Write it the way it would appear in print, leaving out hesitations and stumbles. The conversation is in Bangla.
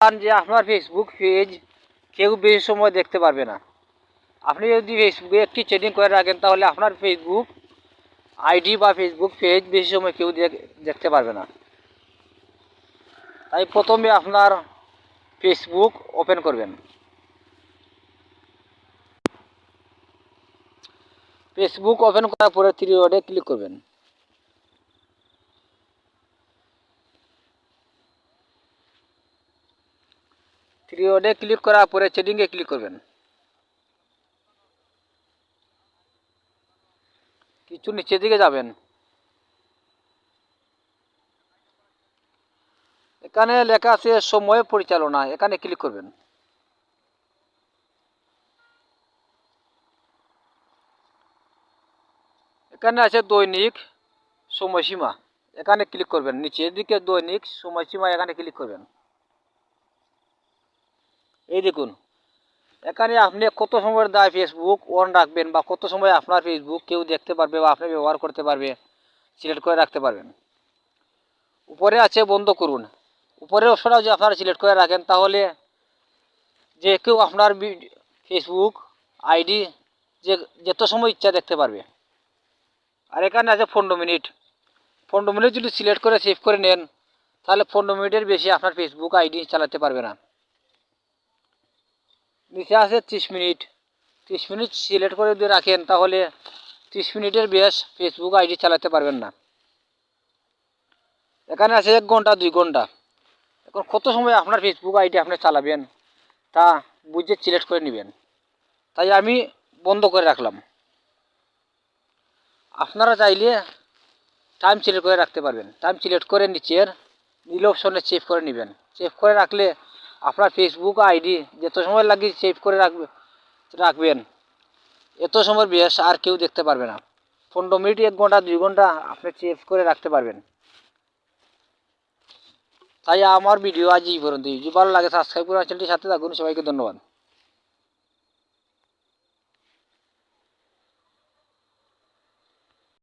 যে আপনার ফেসবুক পেজ কেউ বেশি সময় দেখতে পারবে না। আপনি যদি ফেসবুকে একটি সেটিং করে রাখেন তাহলে আপনার ফেসবুক আইডি বা ফেসবুক পেজ বেশি সময় কেউ দেখতে পারবে না। তাই প্রথমে আপনার ফেসবুক ওপেন করবেন। ফেসবুক ওপেন করার পরে থ্রি ডটে ক্লিক করবেন। থ্রি ডটে ক্লিক করার পরে সেটিংয়ে ক্লিক করবেন। কিছু নিচের দিকে যাবেন। এখানে লেখা আছে সময় পরিচালনা, এখানে ক্লিক করবেন। এখানে আছে দৈনিক সময়সীমা, এখানে ক্লিক করবেন। নিচের দিকে দৈনিক সময়সীমা, এখানে ক্লিক করবেন। এই দেখুন, এখানে আপনি কত সময়ের দায় ফেসবুক অন রাখবেন বা কত সময় আপনার ফেসবুক কেউ দেখতে পারবে বা আপনি ব্যবহার করতে পারবে সিলেক্ট করে রাখতে পারবেন। উপরে আছে বন্ধ করুন, উপরের অপশনটা যদি আপনারা সিলেক্ট করে রাখেন তাহলে যে কেউ আপনার ফেসবুক আইডি যত সময় ইচ্ছা দেখতে পারবে। আর এখানে আছে 15 মিনিট। 15 মিনিট যদি সিলেক্ট করে সেভ করে নেন তাহলে 15 মিনিটের বেশি আপনার ফেসবুক আইডি চালাতে পারবে না। নিচে আছে 30 মিনিট। 30 মিনিট সিলেক্ট করে যদি রাখেন তাহলে 30 মিনিটের বেশ ফেসবুক আইডি চালাতে পারবেন না। এখানে আছে 1 ঘন্টা 2 ঘন্টা। এখন কত সময় আপনার ফেসবুক আইডি আপনি চালাবেন তা বুঝে সিলেক্ট করে নেবেন। তাই আমি বন্ধ করে রাখলাম। আপনারা চাইলে টাইম সিলেক্ট করে রাখতে পারবেন। টাইম সিলেক্ট করে নিচের নীল অপশনে সেভ করে নেবেন। সেভ করে রাখলে আপনার ফেসবুক আইডি যত সময় লাগে সেভ করে রাখবেন এত সময় বেশ আর কেউ দেখতে পারবে না। 15 মিনিট 1 ঘন্টা 2 ঘন্টা আপনি সেভ করে রাখতে পারবেন। তাই আমার ভিডিও আজ এই পর্যন্তই। যদি ভালো লাগে সাবস্ক্রাইব করে চ্যানেলটির সাথে থাকুন। সবাইকে ধন্যবাদ।